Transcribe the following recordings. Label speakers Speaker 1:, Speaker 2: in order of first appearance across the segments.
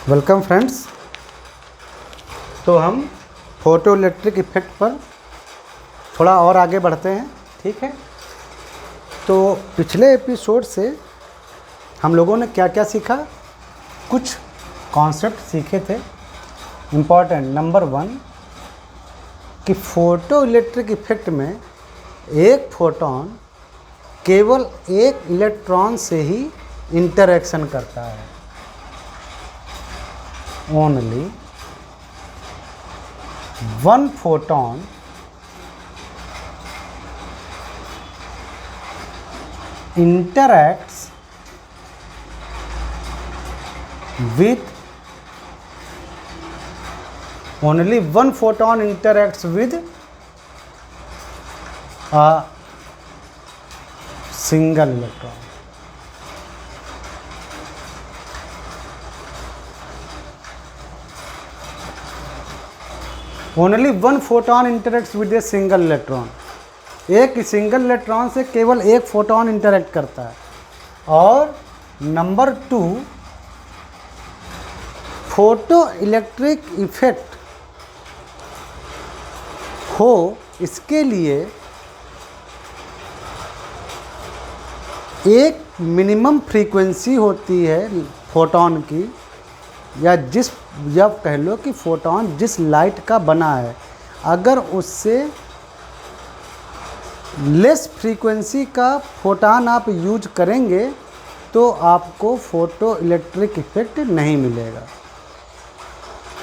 Speaker 1: Welcome friends. तो हम photo electric effect पर थोड़ा और आगे बढ़ते हैं, ठीक है। तो पिछले एपिसोड से हम लोगों ने क्या क्या सीखा, कुछ कॉन्सेप्ट सीखे थे इम्पॉर्टेंट। नंबर 1 कि फोटो इलेक्ट्रिक इफ़ेक्ट में एक फोटोन केवल एक इलेक्ट्रॉन से ही इंटरेक्शन करता है। Only one photon interacts with only one photon interacts with a single electron. Only one photon interacts with a single electron. एक सिंगल इलेक्ट्रॉन से केवल एक फोटॉन इंटरेक्ट करता है। और नंबर 2 फोटो इलेक्ट्रिक इफेक्ट हो, इसके लिए एक मिनिमम फ्रीक्वेंसी होती है फोटॉन की, या जब कह लो कि फोटॉन जिस लाइट का बना है, अगर उससे लेस फ्रीक्वेंसी का फोटॉन आप यूज करेंगे तो आपको फोटो इलेक्ट्रिक इफेक्ट नहीं मिलेगा।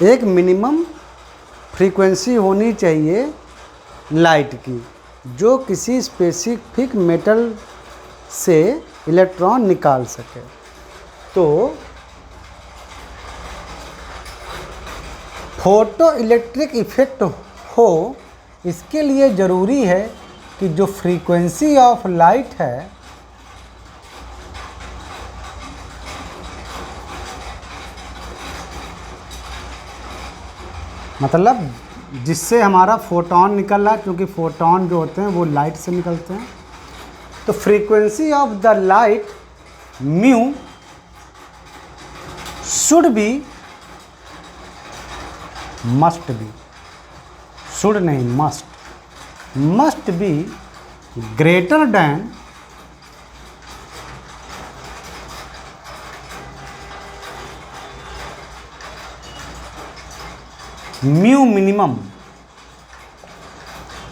Speaker 1: एक मिनिमम फ्रीक्वेंसी होनी चाहिए लाइट की, जो किसी स्पेसिफिक मेटल से इलेक्ट्रॉन निकाल सके। तो फोटो इलेक्ट्रिक इफ़ेक्ट हो, इसके लिए ज़रूरी है कि जो फ्रीक्वेंसी ऑफ लाइट है मतलब जिससे हमारा फोटॉन निकल रहा है, क्योंकि फोटॉन जो होते हैं वो लाइट से निकलते हैं। तो frequency of the light mu should be, must be, should नहीं must be greater than mu minimum.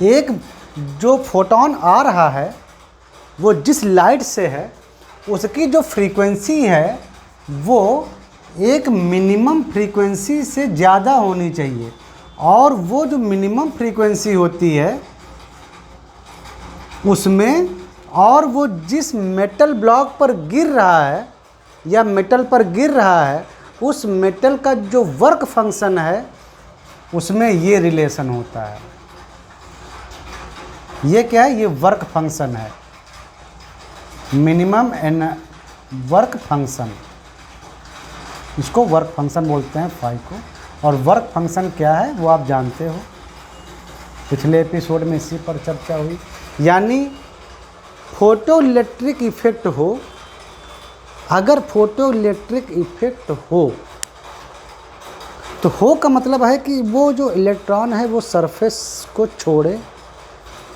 Speaker 1: एक जो फोटॉन आ रहा है वो जिस लाइट से है, उसकी जो फ्रीक्वेंसी है वो एक मिनिमम फ्रीक्वेंसी से ज़्यादा होनी चाहिए। और वो जो मिनिमम फ्रीक्वेंसी होती है उसमें, और वो जिस मेटल ब्लॉक पर गिर रहा है या मेटल पर गिर रहा है, उस मेटल का जो वर्क फंक्शन है उसमें ये रिलेशन होता है। ये क्या है? ये वर्क फंक्शन है, मिनिमम एन वर्क फंक्शन। इसको वर्क फंक्शन बोलते हैं फाई को। और वर्क फंक्शन क्या है वो आप जानते हो, पिछले एपिसोड में इसी पर चर्चा हुई। यानी फोटो इलेक्ट्रिक इफ़ेक्ट हो, अगर फोटो इलेक्ट्रिक इफ़ेक्ट हो तो हो का मतलब है कि वो जो इलेक्ट्रॉन है वो सरफेस को छोड़े,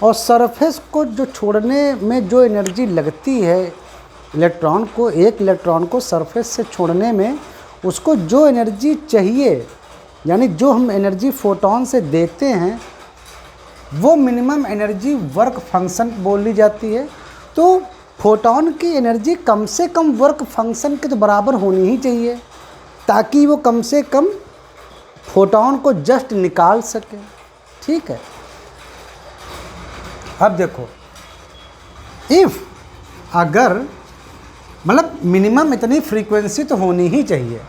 Speaker 1: और सरफेस को जो छोड़ने में जो एनर्जी लगती है इलेक्ट्रॉन को, एक इलेक्ट्रॉन को सरफेस से छोड़ने में उसको जो एनर्जी चाहिए, यानी जो हम एनर्जी फोटॉन से देते हैं, वो मिनिमम एनर्जी वर्क फंक्शन बोली जाती है। तो फोटॉन की एनर्जी कम से कम वर्क फंक्शन के तो बराबर होनी ही चाहिए, ताकि वो कम से कम फोटॉन को जस्ट निकाल सके, ठीक है। अब देखो, इफ़ अगर मतलब मिनिमम इतनी फ्रीक्वेंसी तो होनी ही चाहिए।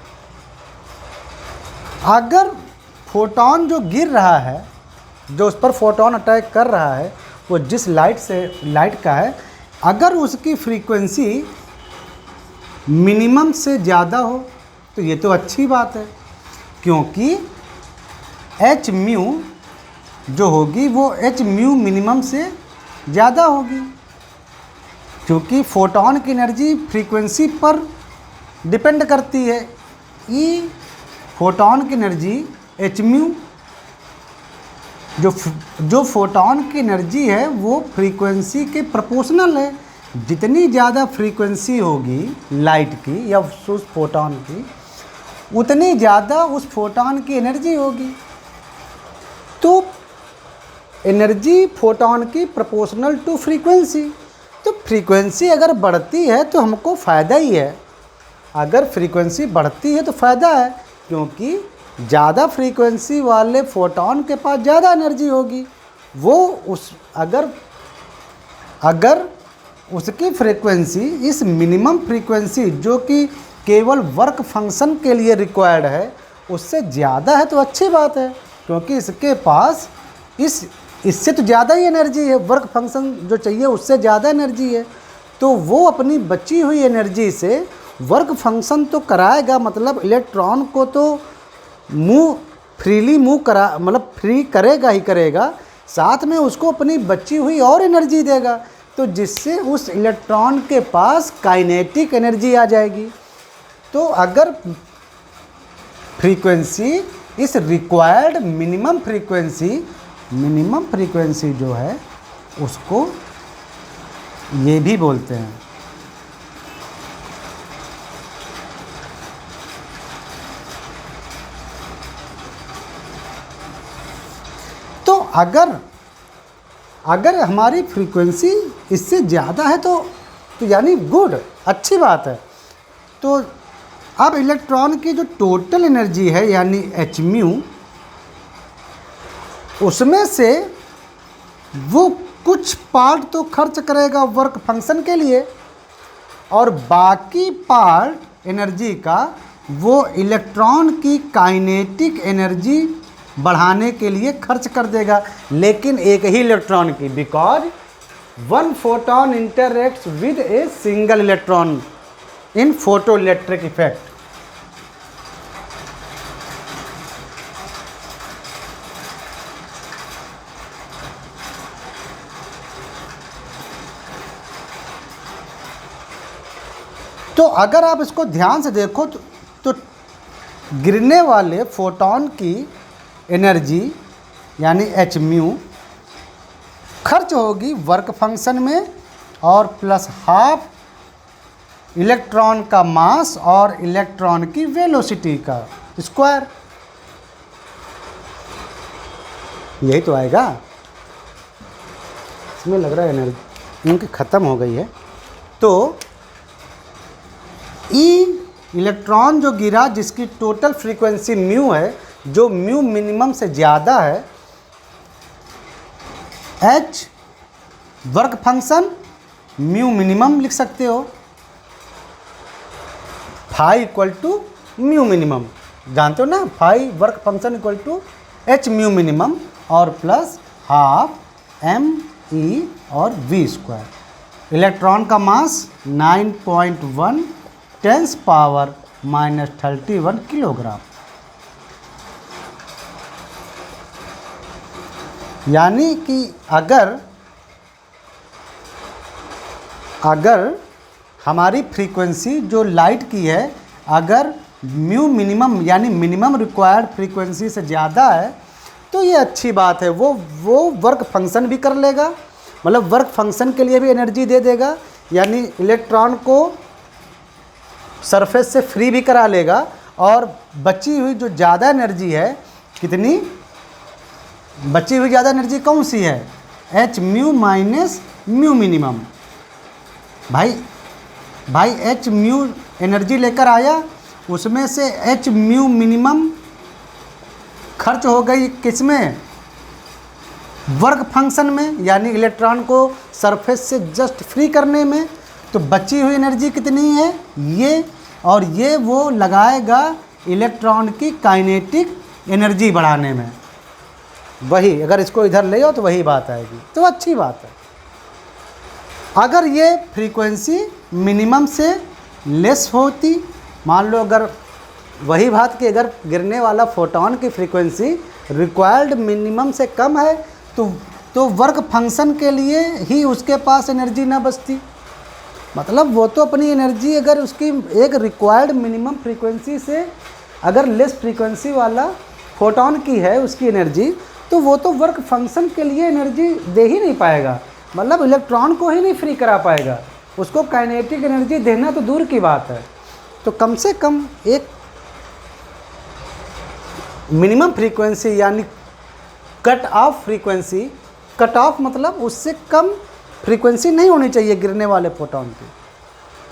Speaker 1: अगर फोटॉन जो गिर रहा है, जो उस पर फोटॉन अटैक कर रहा है, वो जिस लाइट का है, अगर उसकी फ्रीक्वेंसी मिनिमम से ज़्यादा हो तो ये तो अच्छी बात है, क्योंकि एच म्यू जो होगी वो एच म्यू मिनिमम से ज़्यादा होगी। क्योंकि फोटॉन की एनर्जी फ्रीक्वेंसी पर डिपेंड करती है। ई फोटोन की एनर्जी एच म्यू, जो फोटोन की एनर्जी है वो फ्रीक्वेंसी के प्रोपोर्शनल है। जितनी ज़्यादा फ्रीक्वेंसी होगी लाइट की या उस फोटोन की, उतनी ज़्यादा उस फोटोन की एनर्जी होगी। तो एनर्जी फोटोन की प्रोपोर्शनल टू फ्रीक्वेंसी। तो फ्रीक्वेंसी अगर बढ़ती है तो हमको फ़ायदा ही है। अगर फ्रीक्वेंसी बढ़ती है तो फ़ायदा है, क्योंकि ज़्यादा फ्रीक्वेंसी वाले फोटोन के पास ज़्यादा एनर्जी होगी। वो उस अगर उसकी फ्रीक्वेंसी इस मिनिमम फ्रीक्वेंसी जो कि केवल वर्क फंक्शन के लिए रिक्वायर्ड है उससे ज़्यादा है तो अच्छी बात है, क्योंकि इसके पास इससे तो ज़्यादा ही एनर्जी है। वर्क फंक्शन जो चाहिए उससे ज़्यादा एनर्जी है, तो वो अपनी बची हुई एनर्जी से वर्क फंक्शन तो कराएगा, मतलब इलेक्ट्रॉन को तो फ्रीली मूव करा, मतलब फ्री करेगा ही करेगा, साथ में उसको अपनी बची हुई और एनर्जी देगा, तो जिससे उस इलेक्ट्रॉन के पास काइनेटिक एनर्जी आ जाएगी। तो अगर फ्रीक्वेंसी इस रिक्वायर्ड मिनिमम फ्रीक्वेंसी जो है उसको ये भी बोलते हैं। तो अगर हमारी फ्रीक्वेंसी इससे ज़्यादा है तो यानी गुड, अच्छी बात है। तो अब इलेक्ट्रॉन की जो टोटल एनर्जी है यानी एच म्यू, उसमें से वो कुछ पार्ट तो खर्च करेगा वर्क फंक्शन के लिए, और बाकी पार्ट एनर्जी का वो इलेक्ट्रॉन की काइनेटिक एनर्जी बढ़ाने के लिए खर्च कर देगा, लेकिन एक ही इलेक्ट्रॉन की, because one photon interacts with a single electron in photoelectric effect. तो अगर आप इसको ध्यान से देखो तो गिरने वाले फोटोन की एनर्जी यानी एच म्यू खर्च होगी वर्क फंक्शन में, और प्लस हाफ इलेक्ट्रॉन का मास और इलेक्ट्रॉन की वेलोसिटी का स्क्वायर। यही तो आएगा। इसमें लग रहा है एनर्जी इनकी ख़त्म हो गई है। तो इलेक्ट्रॉन जो गिरा जिसकी टोटल फ्रीक्वेंसी म्यू है, जो म्यू मिनिमम से ज़्यादा है, H work function mu minimum लिख सकते हो, phi equal to mu minimum, जानते हो ना, phi work function equal to H mu minimum और प्लस हाफ एम ई और वी स्क्वायर। इलेक्ट्रॉन का मास 9.1 10 पावर -31 किलोग्राम। यानी कि अगर हमारी फ्रीक्वेंसी जो लाइट की है, अगर म्यू मिनिमम यानी मिनिमम रिक्वायर्ड फ्रीक्वेंसी से ज़्यादा है तो ये अच्छी बात है। वो वर्क फंक्शन भी कर लेगा, मतलब वर्क फंक्शन के लिए भी एनर्जी दे देगा, यानी इलेक्ट्रॉन को सरफेस से फ्री भी करा लेगा, और बची हुई जो ज़्यादा एनर्जी है, कितनी बची हुई ज़्यादा एनर्जी कौन सी है, H mu minus mu minimum. भाई एच म्यू एनर्जी लेकर आया, उसमें से एच म्यू मिनिमम खर्च हो गई किस में, वर्क फंक्शन में, यानी इलेक्ट्रॉन को सरफेस से जस्ट फ्री करने में। तो बची हुई एनर्जी कितनी है ये, और ये वो लगाएगा इलेक्ट्रॉन की काइनेटिक एनर्जी बढ़ाने में। वही अगर इसको इधर ले आओ तो वही बात आएगी, तो अच्छी बात है। अगर ये फ्रीक्वेंसी मिनिमम से लेस होती, मान लो अगर वही बात कि अगर गिरने वाला फोटोन की फ्रीक्वेंसी रिक्वायर्ड मिनिमम से कम है तो वर्क फंक्शन के लिए ही उसके पास एनर्जी ना बचती। मतलब वो तो अपनी एनर्जी अगर उसकी एक रिक्वायर्ड मिनिमम फ्रीक्वेंसी से अगर लेस फ्रीक्वेंसी वाला फोटॉन की है उसकी एनर्जी, तो वो तो वर्क फंक्शन के लिए एनर्जी दे ही नहीं पाएगा, मतलब इलेक्ट्रॉन को ही नहीं फ्री करा पाएगा, उसको काइनेटिक एनर्जी देना तो दूर की बात है। तो कम से कम एक मिनिमम फ्रीक्वेंसी यानी cut off frequency, cut off मतलब उससे कम फ्रीक्वेंसी नहीं होनी चाहिए गिरने वाले फोटॉन की,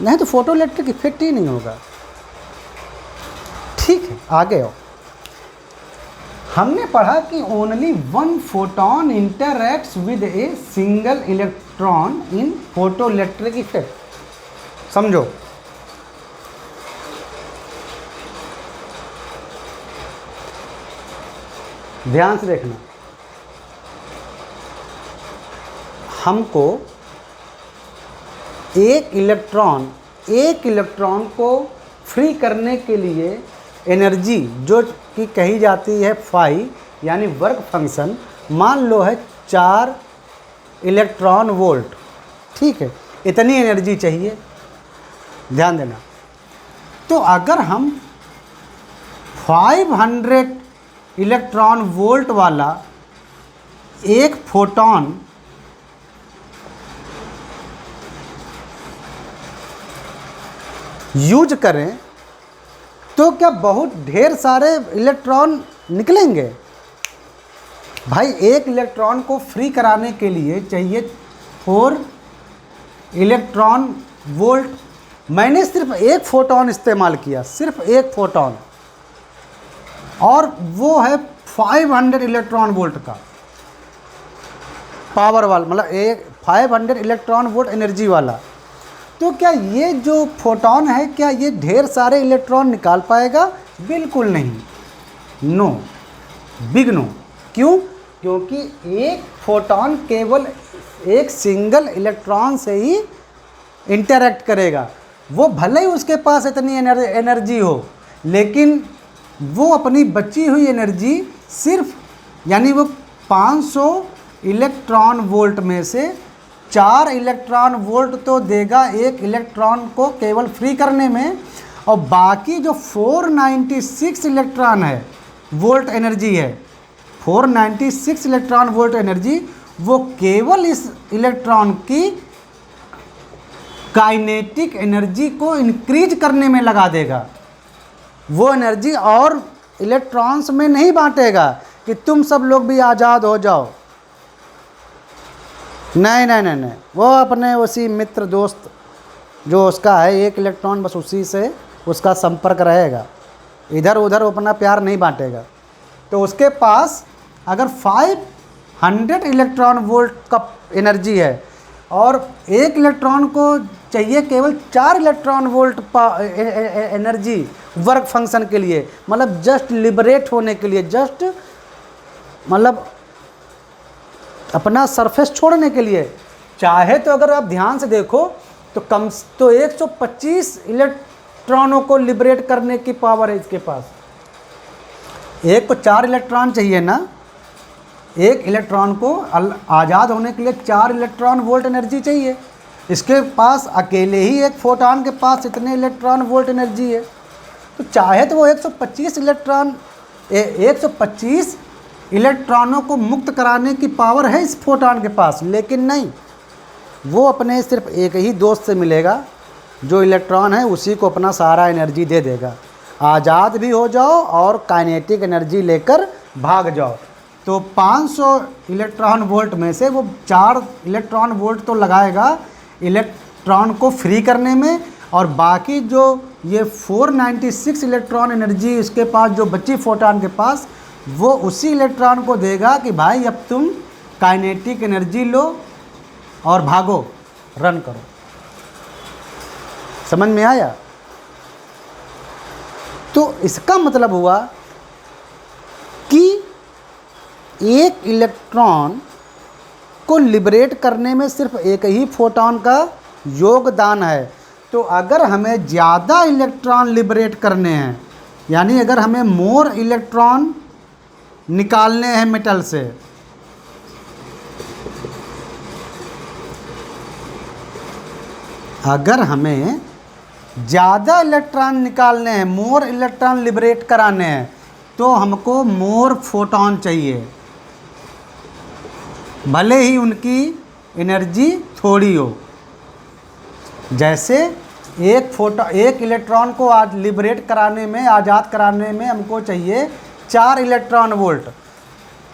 Speaker 1: नहीं तो फोटो इलेक्ट्रिक इफेक्ट ही नहीं होगा। ठीक है, आगे आओ। हमने पढ़ा कि only one photon interacts with a single electron in photoelectric effect. समझो, ध्यान से देखना, हमको एक इलेक्ट्रॉन को फ्री करने के लिए एनर्जी जो कि कही जाती है फाई यानी वर्क फंक्शन, मान लो है 4 इलेक्ट्रॉन वोल्ट। ठीक है, इतनी एनर्जी चाहिए, ध्यान देना। तो अगर हम 500 इलेक्ट्रॉन वोल्ट वाला एक फोटॉन यूज करें तो क्या बहुत ढेर सारे इलेक्ट्रॉन निकलेंगे? भाई एक इलेक्ट्रॉन को फ्री कराने के लिए चाहिए 4 इलेक्ट्रॉन वोल्ट। मैंने सिर्फ एक फोटॉन इस्तेमाल किया, सिर्फ एक फोटॉन, और वो है 500 इलेक्ट्रॉन वोल्ट का पावर वाला, मतलब एक 500 इलेक्ट्रॉन वोल्ट एनर्जी वाला। तो क्या ये जो फोटॉन है क्या ये ढेर सारे इलेक्ट्रॉन निकाल पाएगा? बिल्कुल नहीं, नो, बिग नो। क्यों? क्योंकि एक फोटॉन केवल एक सिंगल इलेक्ट्रॉन से ही इंटरैक्ट करेगा। वो भले ही उसके पास इतनी एनर्जी हो, लेकिन वो अपनी बची हुई एनर्जी सिर्फ, यानी वो 500 इलेक्ट्रॉन वोल्ट में से 4 इलेक्ट्रॉन वोल्ट तो देगा एक इलेक्ट्रॉन को केवल फ्री करने में, और बाकी जो 496 इलेक्ट्रॉन है वोल्ट एनर्जी है, 496 इलेक्ट्रॉन वोल्ट एनर्जी वो केवल इस इलेक्ट्रॉन की काइनेटिक एनर्जी को इंक्रीज करने में लगा देगा। वो एनर्जी और इलेक्ट्रॉन्स में नहीं बांटेगा कि तुम सब लोग भी आज़ाद हो जाओ। नहीं नहीं नहीं नहीं, वो अपने उसी मित्र दोस्त जो उसका है एक इलेक्ट्रॉन, बस उसी से उसका संपर्क रहेगा, इधर उधर अपना प्यार नहीं बांटेगा। तो उसके पास अगर 500 इलेक्ट्रॉन वोल्ट का एनर्जी है और एक इलेक्ट्रॉन को चाहिए केवल 4 electron volt energy work function के लिए, मतलब जस्ट लिबरेट होने के लिए, जस्ट मतलब अपना सरफेस छोड़ने के लिए चाहे तो अगर आप ध्यान से देखो तो 125 इलेक्ट्रॉनों को लिबरेट करने की पावर है इसके पास। एक को 4 इलेक्ट्रॉन चाहिए ना, एक इलेक्ट्रॉन को आज़ाद होने के लिए 4 इलेक्ट्रॉन वोल्ट एनर्जी चाहिए। इसके पास अकेले ही एक फोटॉन के पास इतने इलेक्ट्रॉन वोल्ट एनर्जी है, तो चाहे तो वो 125 इलेक्ट्रॉनों को मुक्त कराने की पावर है इस फोटॉन के पास, लेकिन नहीं, वो अपने सिर्फ एक ही दोस्त से मिलेगा जो इलेक्ट्रॉन है, उसी को अपना सारा एनर्जी दे देगा। आज़ाद भी हो जाओ और काइनेटिक एनर्जी लेकर भाग जाओ। तो 500 इलेक्ट्रॉन वोल्ट में से वो 4 इलेक्ट्रॉन वोल्ट तो लगाएगा इलेक्ट्रॉन को फ्री करने में, और बाकी जो ये 496 इलेक्ट्रॉन एनर्जी इसके पास जो बची फोटॉन के पास, वो उसी इलेक्ट्रॉन को देगा कि भाई अब तुम काइनेटिक एनर्जी लो और भागो, रन करो। समझ में आया? तो इसका मतलब हुआ कि एक इलेक्ट्रॉन को लिबरेट करने में सिर्फ एक ही फोटॉन का योगदान है। तो अगर हमें ज़्यादा इलेक्ट्रॉन लिबरेट करने हैं, यानी अगर हमें मोर इलेक्ट्रॉन निकालने हैं मेटल से, अगर हमें ज़्यादा इलेक्ट्रॉन निकालने हैं, मोर इलेक्ट्रॉन लिबरेट कराने हैं, तो हमको मोर फोटोन चाहिए, भले ही उनकी एनर्जी थोड़ी हो। जैसे एक इलेक्ट्रॉन को आज लिबरेट कराने में, आज़ाद कराने में हमको चाहिए 4 इलेक्ट्रॉन वोल्ट,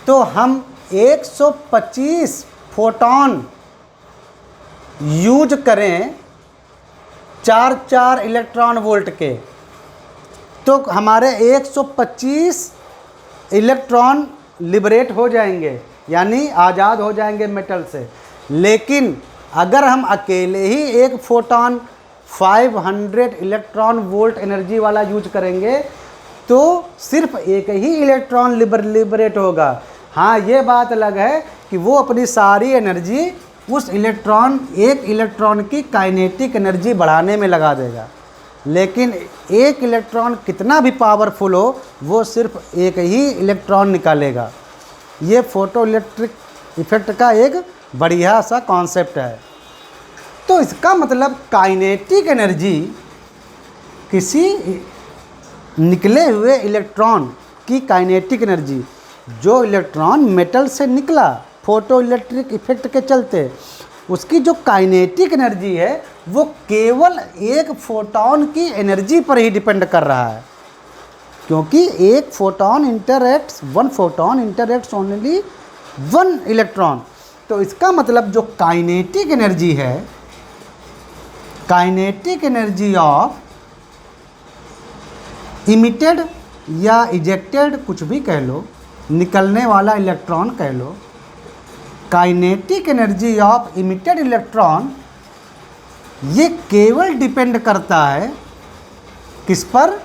Speaker 1: तो हम 125 फोटोन यूज करें 4 इलेक्ट्रॉन वोल्ट के, तो हमारे 125 इलेक्ट्रॉन लिबरेट हो जाएंगे, यानी आज़ाद हो जाएंगे मेटल से। लेकिन अगर हम अकेले ही एक फोटोन 500 इलेक्ट्रॉन वोल्ट एनर्जी वाला यूज करेंगे तो सिर्फ एक ही इलेक्ट्रॉन लिबरेट होगा। हाँ, ये बात अलग है कि वो अपनी सारी एनर्जी उस एक इलेक्ट्रॉन की काइनेटिक एनर्जी बढ़ाने में लगा देगा, लेकिन एक इलेक्ट्रॉन कितना भी पावरफुल हो वो सिर्फ एक ही इलेक्ट्रॉन निकालेगा। ये फोटो इलेक्ट्रिक इफेक्ट का एक बढ़िया सा कॉन्सेप्ट है। तो इसका मतलब काइनेटिक एनर्जी किसी निकले हुए इलेक्ट्रॉन की काइनेटिक एनर्जी, जो इलेक्ट्रॉन मेटल से निकला फोटो इलेक्ट्रिक इफेक्ट के चलते, उसकी जो काइनेटिक एनर्जी है वो केवल एक फोटोन की एनर्जी पर ही डिपेंड कर रहा है, क्योंकि one photon interacts only 1 electron. तो इसका मतलब जो काइनेटिक एनर्जी है, काइनेटिक एनर्जी ऑफ इमिटेड या इजेक्टेड, कुछ भी कह लो, निकलने वाला इलेक्ट्रॉन कह लो, kinetic energy of emitted electron ये केवल डिपेंड करता है किस पर?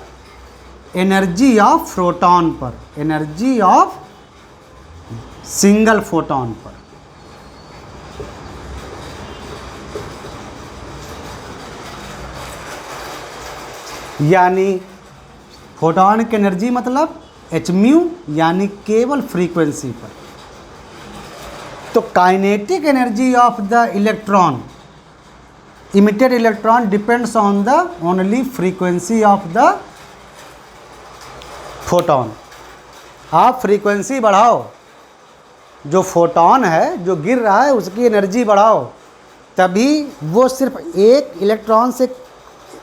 Speaker 1: एनर्जी ऑफ प्रोटॉन पर, एनर्जी ऑफ सिंगल फोटोन पर। यानी फोटोन की एनर्जी मतलब hν, यानी केवल फ्रीक्वेंसी पर। तो kinetic energy of the electron, emitted electron, depends on the only frequency of the photon. आप फ्रीक्वेंसी बढ़ाओ, जो फोटोन है जो गिर रहा है उसकी एनर्जी बढ़ाओ, तभी वो सिर्फ एक इलेक्ट्रॉन से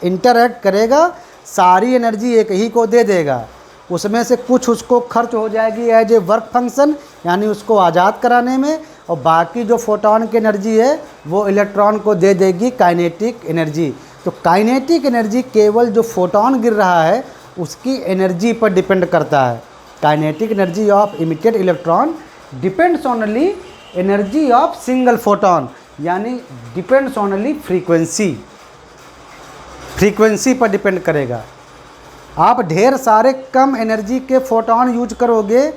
Speaker 1: इंटरैक्ट करेगा, सारी एनर्जी एक ही को दे देगा। उसमें से कुछ उसको खर्च हो जाएगी एज ए वर्क फंक्शन, यानी उसको आज़ाद कराने में, और बाकी जो फोटोन की एनर्जी है वो इलेक्ट्रॉन को दे देगी काइनेटिक एनर्जी। तो काइनेटिक एनर्जी केवल जो फोटोन गिर रहा है उसकी एनर्जी पर डिपेंड करता है। Kinetic energy of emitted electron depends only energy of single photon, यानी डिपेंड्स ओनली फ्रीक्वेंसी, फ्रीक्वेंसी पर डिपेंड करेगा। आप ढेर सारे कम एनर्जी के फोटोन यूज करोगे,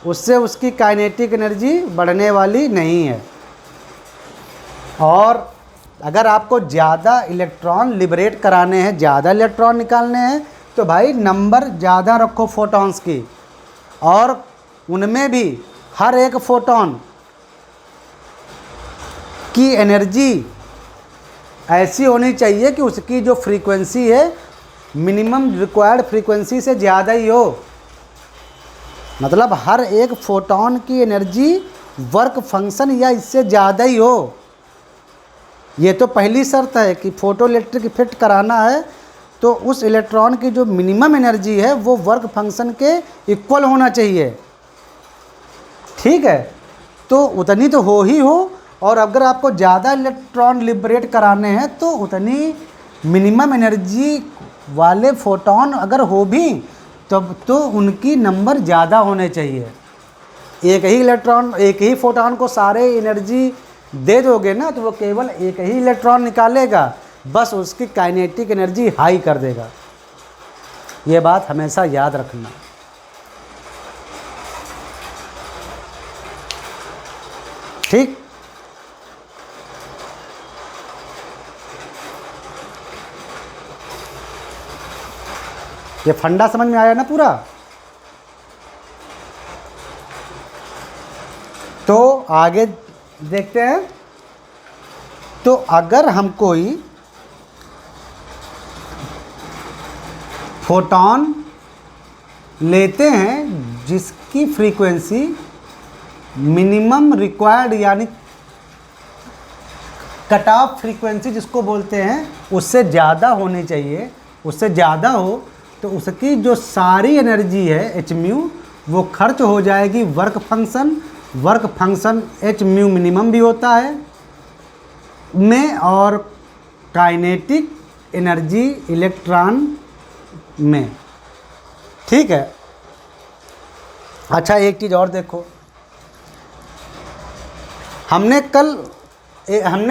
Speaker 1: उससे उसकी काइनेटिक एनर्जी बढ़ने वाली नहीं है। और अगर आपको ज़्यादा इलेक्ट्रॉन लिबरेट कराने हैं, ज़्यादा इलेक्ट्रॉन निकालने हैं, तो भाई नंबर ज़्यादा रखो फोटॉन्स की, और उनमें भी हर एक फोटोन की एनर्जी ऐसी होनी चाहिए कि उसकी जो फ्रीक्वेंसी है मिनिमम रिक्वायर्ड फ्रीक्वेंसी से ज़्यादा ही हो। मतलब हर एक फोटोन की एनर्जी वर्क फंक्शन या इससे ज़्यादा ही हो। ये तो पहली शर्त है कि फोटो इलेक्ट्रिक इफेक्ट कराना है तो उस इलेक्ट्रॉन की जो मिनिमम एनर्जी है वो वर्क फंक्शन के इक्वल होना चाहिए, ठीक है। तो उतनी तो हो ही हो, और अगर आपको ज़्यादा इलेक्ट्रॉन लिबरेट कराने हैं तो उतनी मिनिमम एनर्जी वाले फोटोन अगर हो भी तब तो उनकी नंबर ज़्यादा होने चाहिए। एक ही इलेक्ट्रॉन, एक ही फोटोन को सारे एनर्जी दे दोगे ना तो वो केवल एक ही इलेक्ट्रॉन निकालेगा, बस उसकी काइनेटिक एनर्जी हाई कर देगा। ये बात हमेशा याद रखना। ठीक, ये फंडा समझ में आया ना पूरा। तो आगे देखते हैं। तो अगर हम कोई फोटॉन लेते हैं जिसकी फ्रीक्वेंसी मिनिमम रिक्वायर्ड यानी कट ऑफ फ्रीक्वेंसी जिसको बोलते हैं उससे ज़्यादा होनी चाहिए, उससे ज़्यादा हो तो उसकी जो सारी एनर्जी है एच म्यू वो खर्च हो जाएगी work function H mu minimum भी होता है में और काइनेटिक एनर्जी इलेक्ट्रॉन में। ठीक है। अच्छा एक चीज़ और देखो, हमने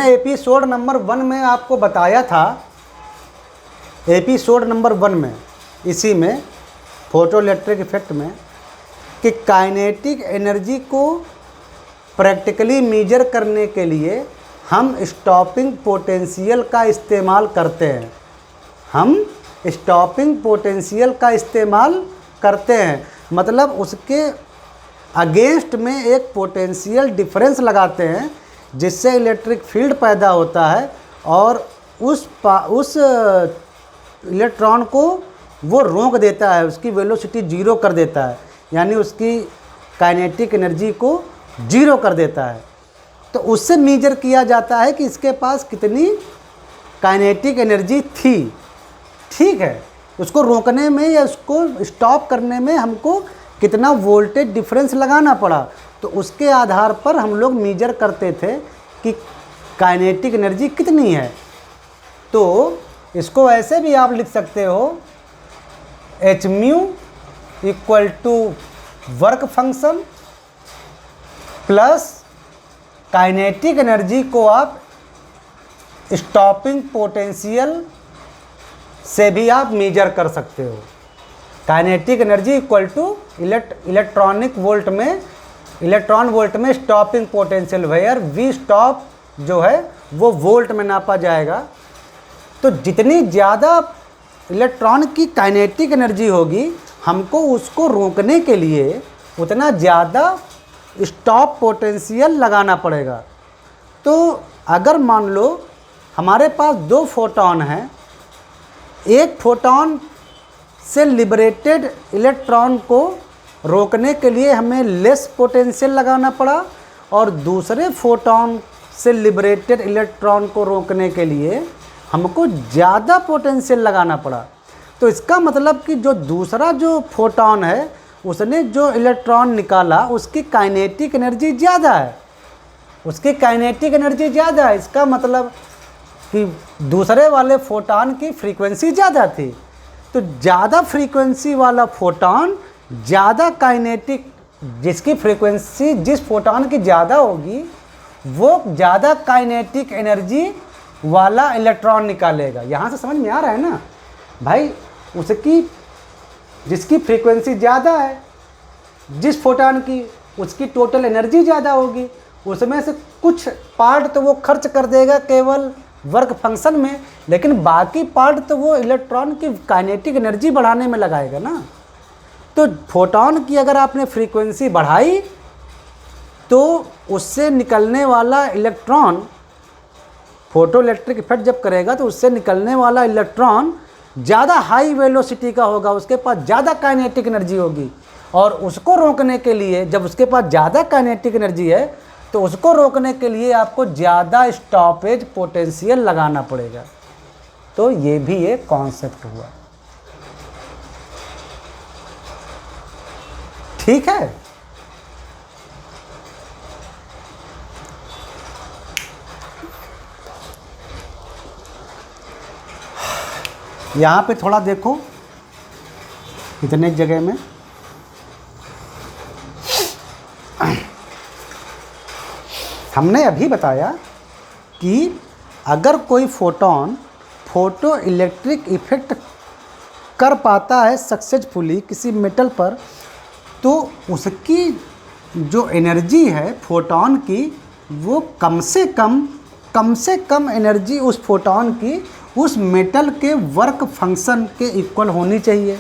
Speaker 1: एपिसोड नंबर 1 में आपको बताया था, एपिसोड नंबर 1 में इसी में फोटोइलेक्ट्रिक इफेक्ट में कि काइनेटिक एनर्जी को प्रैक्टिकली मेजर करने के लिए हम स्टॉपिंग पोटेंशियल का इस्तेमाल करते हैं। हम स्टॉपिंग पोटेंशियल का इस्तेमाल करते हैं मतलब उसके अगेंस्ट में एक पोटेंशियल डिफरेंस लगाते हैं जिससे इलेक्ट्रिक फील्ड पैदा होता है और उस इलेक्ट्रॉन को वो रोक देता है, उसकी वेलोसिटी जीरो कर देता है, यानी उसकी काइनेटिक एनर्जी को जीरो कर देता है। तो उससे मेजर किया जाता है कि इसके पास कितनी काइनेटिक एनर्जी थी। ठीक है, उसको रोकने में या उसको स्टॉप करने में हमको कितना वोल्टेज डिफरेंस लगाना पड़ा, तो उसके आधार पर हम लोग मेजर करते थे कि काइनेटिक एनर्जी कितनी है। तो इसको ऐसे भी आप लिख सकते हो H mu equal to work function plus kinetic energy को आप स्टॉपिंग पोटेंशियल से भी आप मेजर कर सकते हो। Kinetic energy equal to electron volt में stopping potential where we stop जो है वो वोल्ट में नापा जाएगा। तो जितनी ज़्यादा इलेक्ट्रॉन की काइनेटिक एनर्जी होगी हमको उसको रोकने के लिए उतना ज़्यादा स्टॉप पोटेंशियल लगाना पड़ेगा। तो अगर मान लो हमारे पास 2 फोटॉन हैं, एक फोटॉन से लिबरेटेड इलेक्ट्रॉन को रोकने के लिए हमें लेस पोटेंशियल लगाना पड़ा और दूसरे फोटॉन से लिबरेटेड इलेक्ट्रॉन को रोकने के लिए हमको ज़्यादा पोटेंशियल लगाना पड़ा। तो इसका मतलब कि जो दूसरा जो फोटॉन है उसने जो इलेक्ट्रॉन निकाला उसकी काइनेटिक एनर्जी ज़्यादा है, उसकी काइनेटिक एनर्जी ज़्यादा है। इसका मतलब कि दूसरे वाले फोटॉन की फ्रीक्वेंसी ज़्यादा थी, तो ज़्यादा फ्रीक्वेंसी वाला फोटॉन ज़्यादा काइनेटिक, जिसकी फ्रीक्वेंसी जिस फोटॉन की ज़्यादा होगी वो ज़्यादा काइनेटिक एनर्जी वाला इलेक्ट्रॉन निकालेगा। यहाँ से समझ में आ रहा है ना भाई, उसकी जिसकी फ्रीक्वेंसी ज़्यादा है जिस फोटॉन की उसकी टोटल एनर्जी ज़्यादा होगी, उसमें से कुछ पार्ट तो वो खर्च कर देगा केवल वर्क फंक्शन में, लेकिन बाकी पार्ट तो वो इलेक्ट्रॉन की काइनेटिक एनर्जी बढ़ाने में लगाएगा ना। तो फोटॉन की अगर आपने फ्रीक्वेंसी बढ़ाई तो उससे निकलने वाला इलेक्ट्रॉन, फोटोइलेक्ट्रिक इफेक्ट जब करेगा तो उससे निकलने वाला इलेक्ट्रॉन ज़्यादा हाई वेलोसिटी का होगा, उसके पास ज़्यादा काइनेटिक एनर्जी होगी और उसको रोकने के लिए, जब उसके पास ज़्यादा काइनेटिक एनर्जी है तो उसको रोकने के लिए आपको ज़्यादा स्टॉपेज पोटेंशियल लगाना पड़ेगा। तो ये भी एक कॉन्सेप्ट हुआ। ठीक है, यहाँ पे थोड़ा देखो इतने जगह में हमने अभी बताया कि अगर कोई फोटॉन फोटो इलेक्ट्रिक इफेक्ट कर पाता है सक्सेसफुली किसी मेटल पर, तो उसकी जो एनर्जी है फोटॉन की वो कम से कम एनर्जी उस फोटॉन की उस मेटल के वर्क फंक्शन के इक्वल होनी चाहिए।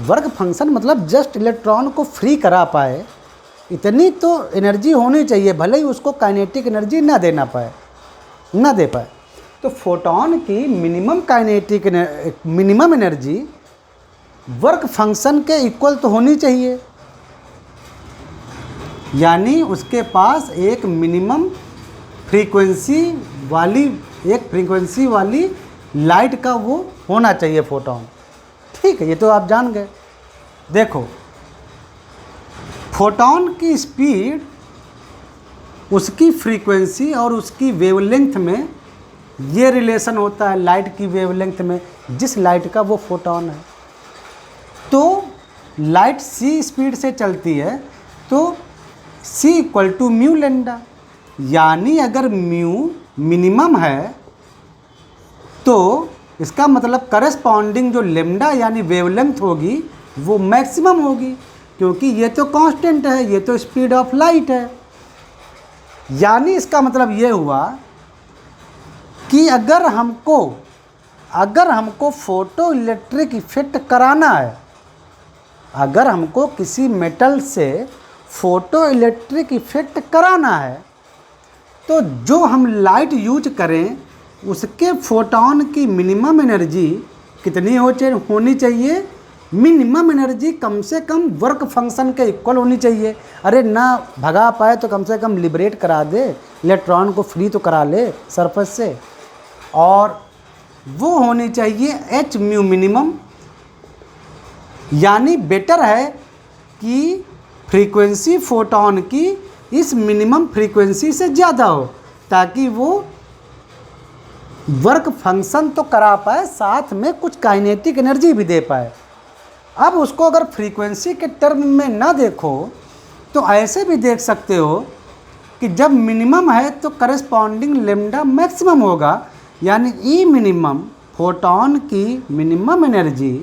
Speaker 1: वर्क फंक्शन मतलब जस्ट इलेक्ट्रॉन को फ्री करा पाए इतनी तो एनर्जी होनी चाहिए, भले ही उसको काइनेटिक एनर्जी ना दे पाए। तो फोटॉन की मिनिमम एनर्जी वर्क फंक्शन के इक्वल तो होनी चाहिए, यानी उसके पास एक मिनिमम फ्रीक्वेंसी वाली लाइट का वो होना चाहिए फोटोन। ठीक है, ये तो आप जान गए। देखो, फोटोन की स्पीड उसकी फ्रीक्वेंसी और उसकी वेवलेंथ में ये रिलेशन होता है, लाइट की वेवलेंथ में, जिस लाइट का वो फोटोन है। तो लाइट c स्पीड से चलती है तो c इक्वल टू म्यू लेंडा, यानी अगर म्यू मिनिमम है तो इसका मतलब करस्पॉन्डिंग जो लेमडा यानी वेवलेंथ होगी वो मैक्सिमम होगी, क्योंकि ये तो कांस्टेंट है, ये तो स्पीड ऑफ लाइट है। यानी इसका मतलब ये हुआ कि अगर हमको फोटो इलेक्ट्रिक इफेक्ट कराना है, अगर हमको किसी मेटल से फोटो इलेक्ट्रिक इफेक्ट कराना है, तो जो हम लाइट यूज करें उसके फोटोन की मिनिमम एनर्जी कितनी होनी चाहिए? मिनिमम एनर्जी कम से कम वर्क फंक्शन के इक्वल होनी चाहिए। अरे ना भगा पाए तो कम से कम लिबरेट करा दे, इलेक्ट्रॉन को फ्री तो करा ले सरफेस से, और वो होनी चाहिए h म्यू मिनिमम। यानी बेटर है कि फ्रीक्वेंसी फोटोन की इस मिनिमम फ्रीक्वेंसी से ज़्यादा हो, ताकि वो वर्क फंक्शन तो करा पाए, साथ में कुछ काइनेटिक एनर्जी भी दे पाए। अब उसको अगर फ्रीक्वेंसी के टर्म में ना देखो तो ऐसे भी देख सकते हो कि जब मिनिमम है तो करस्पॉन्डिंग लेमडा मैक्सिमम होगा, यानी ई मिनिमम फोटोन की मिनिमम एनर्जी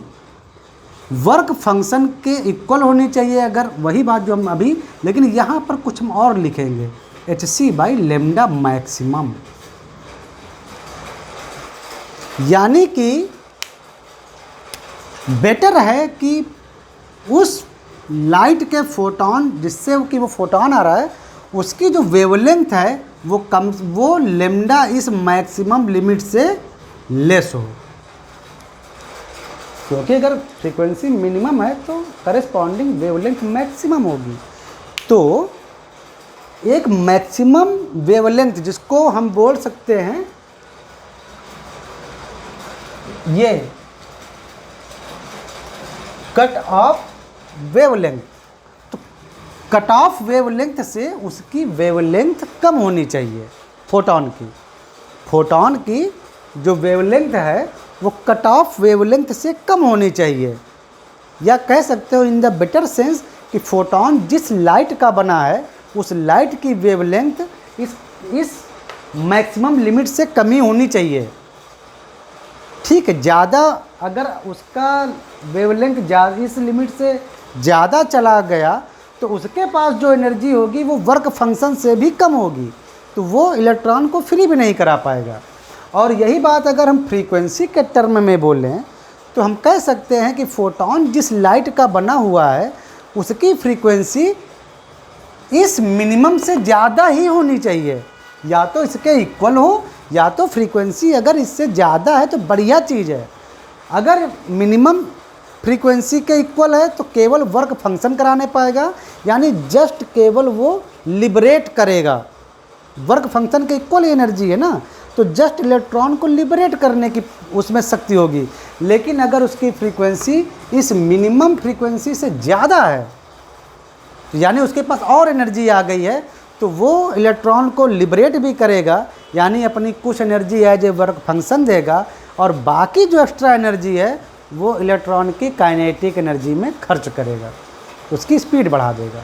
Speaker 1: वर्क फंक्शन के इक्वल होनी चाहिए। अगर वही बात जो हम अभी, लेकिन यहाँ पर कुछ हम और लिखेंगे, hc बाई लेमडा मैक्सिमम, यानी कि बेटर है कि उस लाइट के फोटोन जिससे कि वो फोटोन आ रहा है उसकी जो वेवलेंथ है वो लेमडा इस मैक्सिमम लिमिट से लेस हो, क्योंकि अगर फ्रीक्वेंसी मिनिमम है तो करस्पॉन्डिंग वेवलेंथ मैक्सिमम होगी। तो एक मैक्सिमम वेवलेंथ जिसको हम बोल सकते हैं ये कट ऑफ वेवलेंथ, तो कट ऑफ वेवलेंथ से उसकी वेवलेंथ कम होनी चाहिए फोटोन की जो वेवलेंथ है वो कट ऑफ वेवलेंथ से कम होनी चाहिए, या कह सकते हो इन द बेटर सेंस कि फोटोन जिस लाइट का बना है उस लाइट की वेवलेंथ इस मैक्सिमम लिमिट से कमी होनी चाहिए। ठीक है, ज़्यादा अगर उसका वेवलेंथ इस लिमिट से ज़्यादा चला गया तो उसके पास जो एनर्जी होगी वो वर्क फंक्शन से भी कम होगी, तो वो इलेक्ट्रॉन को फ्री भी नहीं करा पाएगा। और यही बात अगर हम फ्रीक्वेंसी के टर्म में बोलें तो हम कह सकते हैं कि फोटोन जिस लाइट का बना हुआ है उसकी फ्रीक्वेंसी इस मिनिमम से ज़्यादा ही होनी चाहिए, या तो इसके इक्वल हो या तो फ्रीक्वेंसी अगर इससे ज़्यादा है तो बढ़िया चीज़ है। अगर मिनिमम फ्रीक्वेंसी के इक्वल है तो केवल वर्क फंक्शन कराने पाएगा, यानी जस्ट केवल वो लिबरेट करेगा। वर्क फंक्शन के इक्वल एनर्जी है ना, तो जस्ट इलेक्ट्रॉन को लिबरेट करने की उसमें शक्ति होगी। लेकिन अगर उसकी फ्रीक्वेंसी इस मिनिमम फ्रीक्वेंसी से ज़्यादा है तो यानी उसके पास और एनर्जी आ गई है, तो वो इलेक्ट्रॉन को लिबरेट भी करेगा, यानी अपनी कुछ energy as a work function देगा, और बाकी जो एक्स्ट्रा एनर्जी है वो इलेक्ट्रॉन की काइनेटिक एनर्जी में खर्च करेगा, उसकी स्पीड बढ़ा देगा।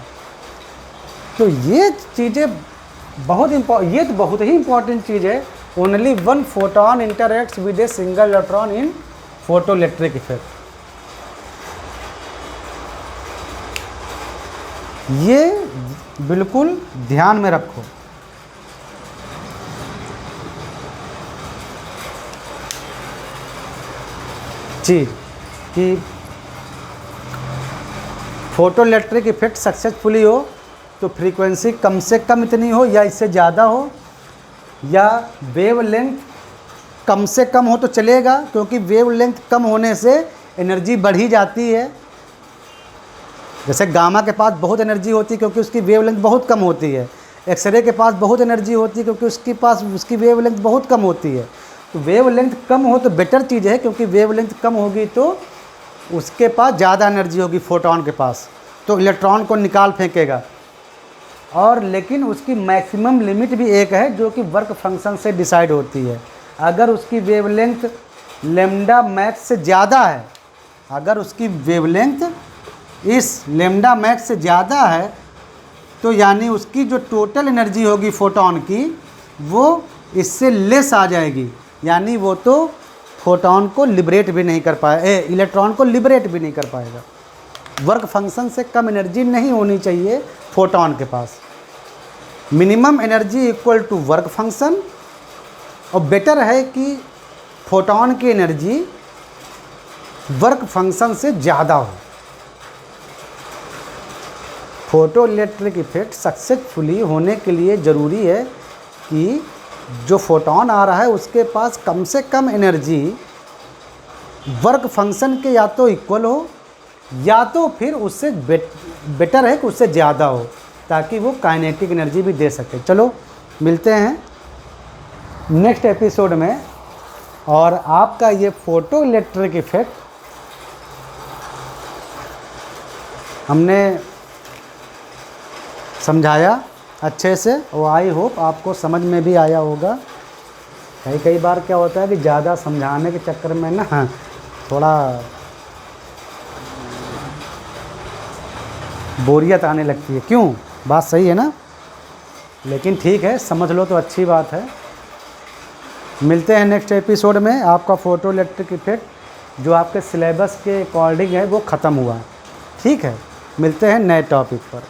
Speaker 1: तो ये चीज़ें ये तो बहुत ही इंपॉर्टेंट चीज़ है। Only one photon interacts with a single electron in photoelectric effect. ये बिल्कुल ध्यान में रखो। चीज़ कि फोटो इलेक्ट्रिक इफेक्ट सक्सेसफुली हो तो फ्रीक्वेंसी कम से कम इतनी हो या इससे ज़्यादा हो, या वेवलेंथ कम से कम हो तो चलेगा, क्योंकि वेवलेंथ कम होने से एनर्जी बढ़ी जाती है। जैसे गामा के पास बहुत एनर्जी होती है क्योंकि उसकी वेवलेंथ बहुत कम होती है। एक्सरे के पास बहुत एनर्जी होती है क्योंकि उसकी वेवलेंथ बहुत कम होती है। तो वेवलेंथ कम हो तो बेटर चीज़ है, क्योंकि वेवलेंथ कम होगी तो उसके पास ज़्यादा एनर्जी होगी फोटोन के पास, तो इलेक्ट्रॉन को निकाल फेंकेगा। और लेकिन उसकी मैक्सिमम लिमिट भी एक है जो कि वर्क फंक्शन से डिसाइड होती है। अगर उसकी वेवलेंथ लैम्डा मैक्स से ज़्यादा है, अगर उसकी वेवलेंथ इस लैम्डा मैक्स से ज़्यादा है तो यानी उसकी जो टोटल एनर्जी होगी फोटोन की वो इससे लेस आ जाएगी, यानी वो तो फोटोन को लिबरेट भी नहीं कर पाए, इलेक्ट्रॉन को लिबरेट भी नहीं कर पाएगा। वर्क फंक्शन से कम एनर्जी नहीं होनी चाहिए फोटोन के पास। Minimum energy equal to work function, और बेटर है कि फोटोन की एनर्जी वर्क फंक्शन से ज़्यादा हो। फोटो इलेक्ट्रिक इफेक्ट सक्सेसफुली होने के लिए ज़रूरी है कि जो फोटोन आ रहा है उसके पास कम से कम एनर्जी वर्क फंक्शन के या तो इक्वल हो या तो फिर उससे बेटर है कि उससे ज़्यादा हो, ताकि वो काइनेटिक एनर्जी भी दे सके। चलो मिलते हैं नेक्स्ट एपिसोड में, और आपका ये फोटो इलेक्ट्रिक इफेक्ट हमने समझाया अच्छे से, और आई होप आपको समझ में भी आया होगा। कई बार क्या होता है कि ज़्यादा समझाने के चक्कर में ना थोड़ा बोरियत आने लगती है। क्यों? बात सही है ना, लेकिन ठीक है, समझ लो तो अच्छी बात है। मिलते हैं नेक्स्ट एपिसोड में। आपका फोटो इलेक्ट्रिक इफेक्ट जो आपके सिलेबस के अकॉर्डिंग है वो ख़त्म हुआ है। ठीक है, मिलते हैं नए टॉपिक पर।